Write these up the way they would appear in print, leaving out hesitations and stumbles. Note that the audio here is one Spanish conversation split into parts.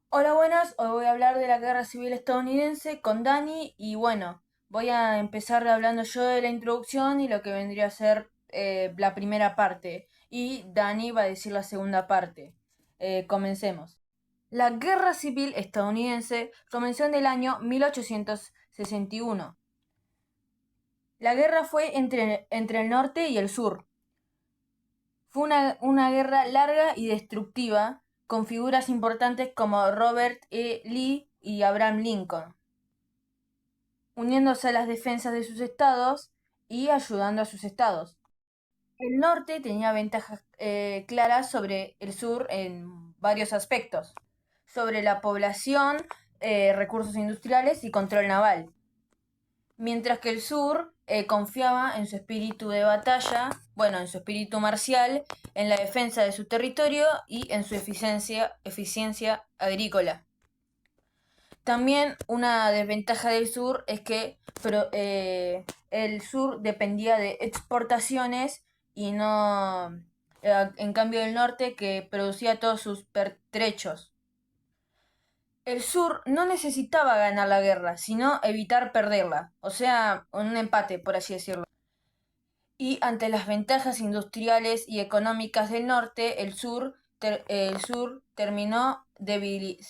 Hola, buenas. Hoy voy a hablar de la Guerra Civil Estadounidense con Dani y bueno, voy a empezar hablando yo de la introducción y lo que vendría a ser la primera parte y Dani va a decir la segunda parte. Comencemos. La Guerra Civil Estadounidense comenzó en el año 1861. La guerra fue entre el norte y el sur. Fue una guerra larga y destructiva, con figuras importantes como Robert E. Lee y Abraham Lincoln, uniéndose a las defensas de sus estados y ayudando a sus estados. El norte tenía ventajas claras sobre el sur en varios aspectos, sobre la población, recursos industriales y control naval, mientras que el sur confiaba en su espíritu de batalla, bueno, en su espíritu marcial, en la defensa de su territorio y en su eficiencia agrícola. También una desventaja del sur es que el sur dependía de exportaciones y no, en cambio el norte que producía todos sus pertrechos. El sur no necesitaba ganar la guerra, sino evitar perderla, o sea, un empate, por así decirlo. Y ante las ventajas industriales y económicas del norte, el sur terminó el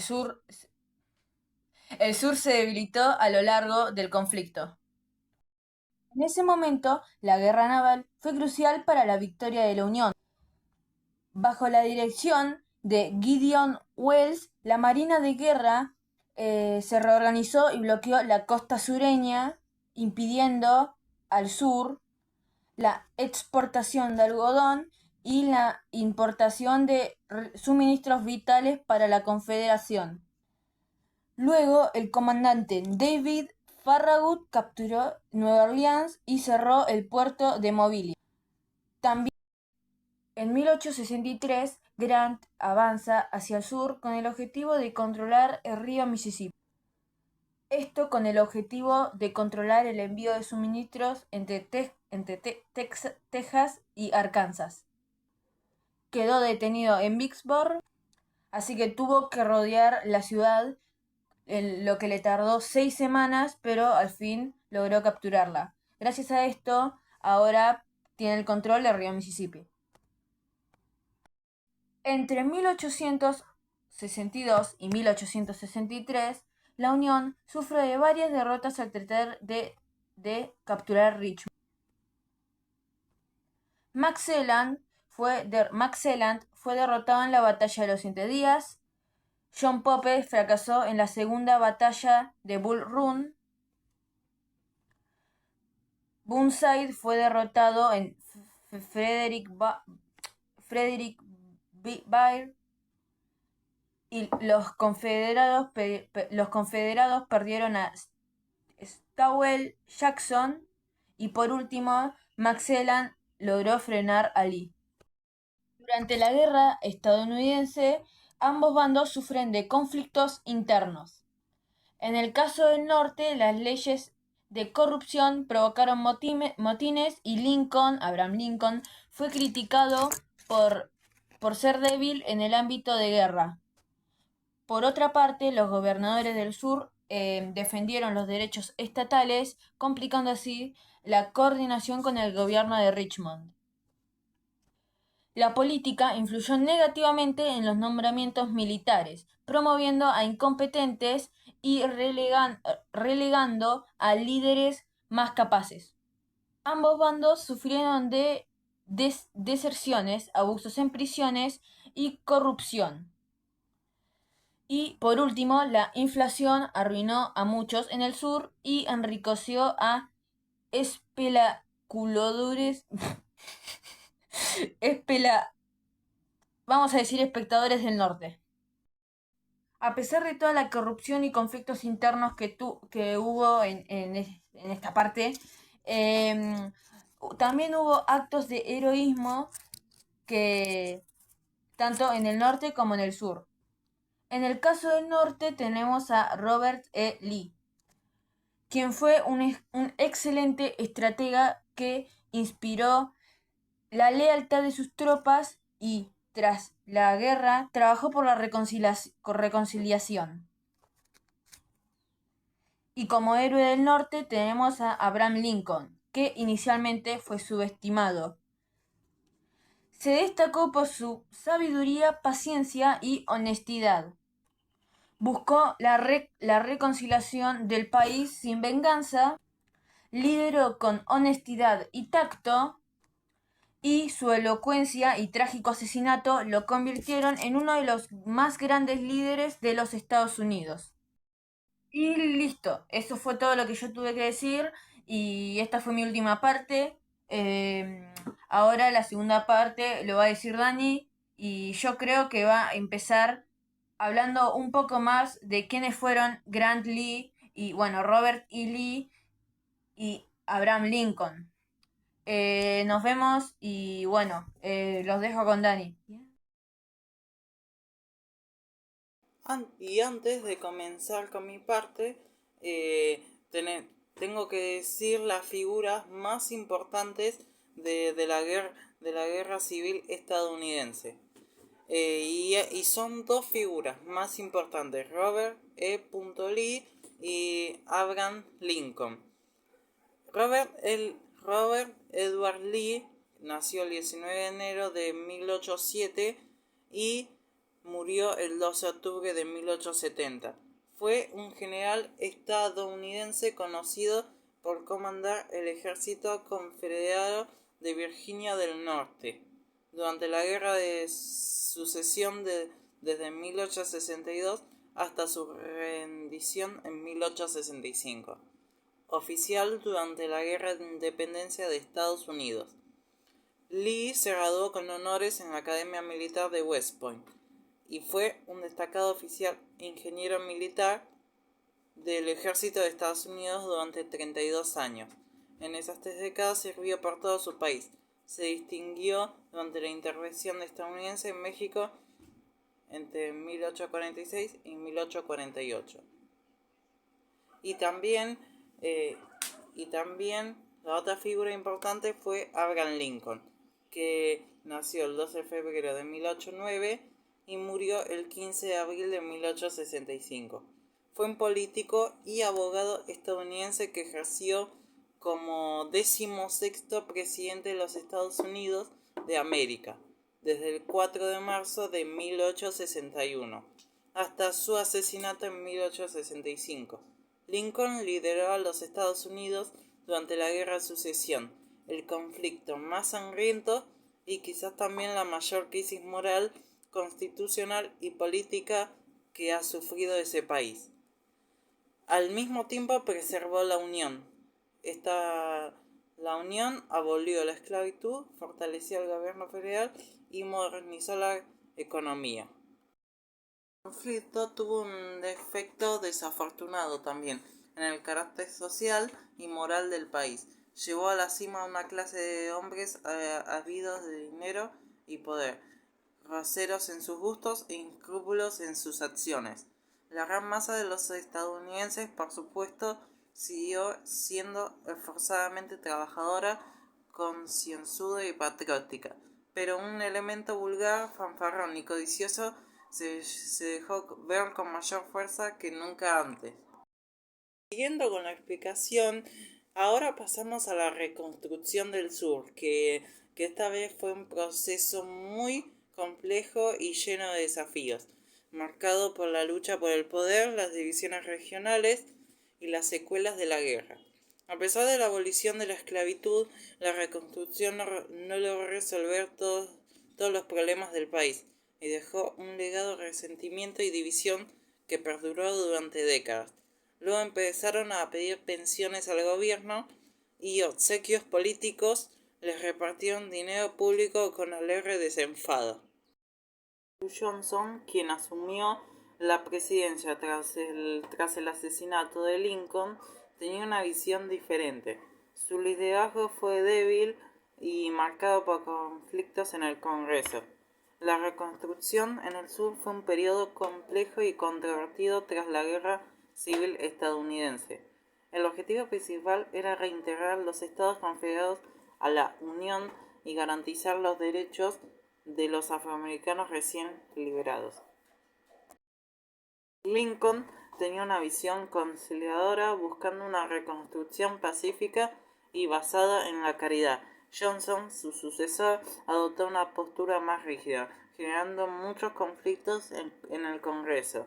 sur se debilitó a lo largo del conflicto. En ese momento, la guerra naval fue crucial para la victoria de la Unión. Bajo la dirección de Gideon Welles, la Marina de Guerra se reorganizó y bloqueó la costa sureña, impidiendo al sur la exportación de algodón y la importación de suministros vitales para la Confederación. Luego, el comandante David Farragut capturó Nueva Orleans y cerró el puerto de Mobile. También en 1863, Grant avanza hacia el sur con el objetivo de controlar el río Mississippi. Esto con el objetivo de controlar el envío de suministros entre Texas y Arkansas. Quedó detenido en Vicksburg, así que tuvo que rodear la ciudad, lo que le tardó 6 semanas, pero al fin logró capturarla. Gracias a esto, ahora tiene el control del río Mississippi. Entre 1862 y 1863, la Unión sufre de varias derrotas al tratar de capturar Richmond. McClellan fue derrotado en la batalla de los 100 días. John Pope fracasó en la segunda batalla de Bull Run. Burnside fue derrotado en Fredericksburg y los confederados perdieron a Stonewall Jackson y por último McClellan logró frenar a Lee. Durante la guerra estadounidense, ambos bandos sufren de conflictos internos. En el caso del norte, las leyes de corrupción provocaron motines y Abraham Lincoln, fue criticado por, por ser débil en el ámbito de guerra. Por otra parte, los gobernadores del sur defendieron los derechos estatales, complicando así la coordinación con el gobierno de Richmond. La política influyó negativamente en los nombramientos militares, promoviendo a incompetentes y relegando a líderes más capaces. Ambos bandos sufrieron de deserciones, abusos en prisiones y corrupción. Y por último, la inflación arruinó a muchos en el sur y enriqueció a espectadores, vamos a decir espectadores del norte. A pesar de toda la corrupción y conflictos internos que hubo en esta parte, eh, también hubo actos de heroísmo que tanto en el norte como en el sur. En el caso del norte tenemos a Robert E. Lee, quien fue un excelente estratega que inspiró la lealtad de sus tropas y tras la guerra trabajó por la reconciliación. Y como héroe del norte tenemos a Abraham Lincoln, que inicialmente fue subestimado. Se destacó por su sabiduría, paciencia y honestidad. Buscó la reconciliación del país sin venganza, lideró con honestidad y tacto, y su elocuencia y trágico asesinato lo convirtieron en uno de los más grandes líderes de los Estados Unidos. Y listo, eso fue todo lo que yo tuve que decir y esta fue mi última parte. Ahora la segunda parte lo va a decir Dani y yo creo que va a empezar hablando un poco más de quiénes fueron Grant Lee y bueno, Robert E. Lee y Abraham Lincoln. Nos vemos y bueno, los dejo con Dani. Y antes de comenzar con mi parte, eh, tengo que decir las figuras más importantes de la guerra civil estadounidense. Y son dos figuras más importantes, Robert E. Lee y Abraham Lincoln. Robert Edward Lee nació el 19 de enero de 1807 y murió el 12 de octubre de 1870. Fue un general estadounidense conocido por comandar el ejército confederado de Virginia del Norte durante la Guerra de Sucesión desde 1862 hasta su rendición en 1865. Oficial durante la Guerra de Independencia de Estados Unidos. Lee se graduó con honores en la Academia Militar de West Point y fue un destacado oficial ingeniero militar del Ejército de Estados Unidos durante 32 años. En esas 3 décadas sirvió por todo su país. Se distinguió durante la intervención estadounidense en México entre 1846 y 1848. Y también, eh, y también la otra figura importante fue Abraham Lincoln, que nació el 12 de febrero de 1809 y murió el 15 de abril de 1865. Fue un político y abogado estadounidense que ejerció como 16º presidente de los Estados Unidos de América, desde el 4 de marzo de 1861 hasta su asesinato en 1865. Lincoln lideró a los Estados Unidos durante la Guerra de Sucesión, el conflicto más sangriento y quizás también la mayor crisis moral, constitucional y política que ha sufrido ese país. Al mismo tiempo preservó la Unión. La Unión abolió la esclavitud, fortaleció el gobierno federal y modernizó la economía. El conflicto tuvo un efecto desafortunado también en el carácter social y moral del país. Llevó a la cima a una clase de hombres ávidos de dinero y poder, raseros en sus gustos e inscrúpulos en sus acciones. La gran masa de los estadounidenses, por supuesto, siguió siendo esforzadamente trabajadora, concienzuda y patriótica, pero un elemento vulgar, fanfarrón y codicioso se dejó ver con mayor fuerza que nunca antes. Siguiendo con la explicación, ahora pasamos a la reconstrucción del sur, que esta vez fue un proceso muy complejo y lleno de desafíos, marcado por la lucha por el poder, las divisiones regionales y las secuelas de la guerra. A pesar de la abolición de la esclavitud, la reconstrucción no logró resolver todos los problemas del país y dejó un legado de resentimiento y división que perduró durante décadas. Luego empezaron a pedir pensiones al gobierno y obsequios políticos, les repartieron dinero público con alegre desenfado. Johnson, quien asumió la presidencia tras el asesinato de Lincoln, tenía una visión diferente. Su liderazgo fue débil y marcado por conflictos en el Congreso. La reconstrucción en el sur fue un periodo complejo y controvertido tras la Guerra Civil estadounidense. El objetivo principal era reintegrar los Estados Confederados a la Unión y garantizar los derechos de los afroamericanos recién liberados. Lincoln tenía una visión conciliadora buscando una reconstrucción pacífica y basada en la caridad. Johnson, su sucesor, adoptó una postura más rígida, generando muchos conflictos en el Congreso.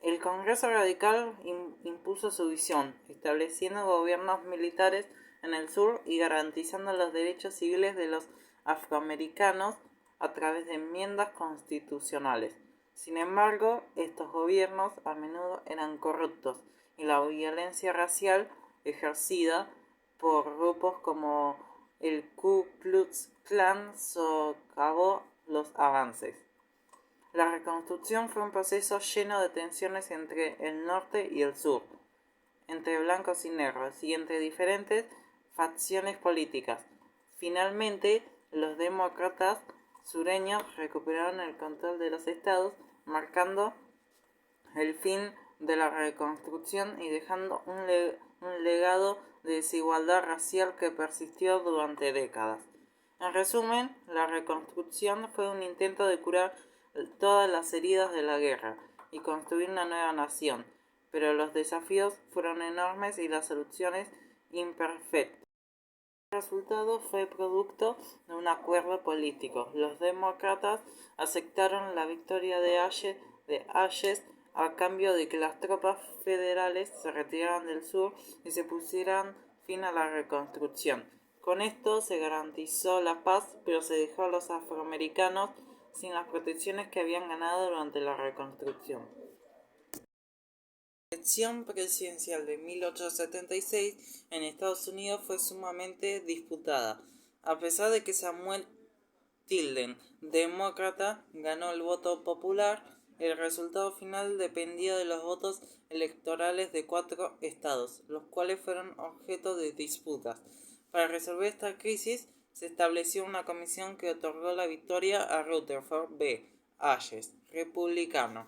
El Congreso Radical impuso su visión, estableciendo gobiernos militares en el sur y garantizando los derechos civiles de los afroamericanos a través de enmiendas constitucionales. Sin embargo, estos gobiernos a menudo eran corruptos y la violencia racial ejercida por grupos como el Ku Klux Klan socavó los avances. La reconstrucción fue un proceso lleno de tensiones entre el norte y el sur, entre blancos y negros y entre diferentes facciones políticas. Finalmente, los demócratas sureños recuperaron el control de los estados, marcando el fin de la reconstrucción y dejando un legado de desigualdad racial que persistió durante décadas. En resumen, la reconstrucción fue un intento de curar todas las heridas de la guerra y construir una nueva nación, pero los desafíos fueron enormes y las soluciones imperfectas. El resultado fue producto de un acuerdo político. Los demócratas aceptaron la victoria de Hayes a cambio de que las tropas federales se retiraran del sur y se pusieran fin a la reconstrucción. Con esto se garantizó la paz, pero se dejó a los afroamericanos sin las protecciones que habían ganado durante la reconstrucción. La elección presidencial de 1876 en Estados Unidos fue sumamente disputada. A pesar de que Samuel Tilden, demócrata, ganó el voto popular, el resultado final dependía de los votos electorales de 4 estados, los cuales fueron objeto de disputas. Para resolver esta crisis, se estableció una comisión que otorgó la victoria a Rutherford B. Hayes, republicano.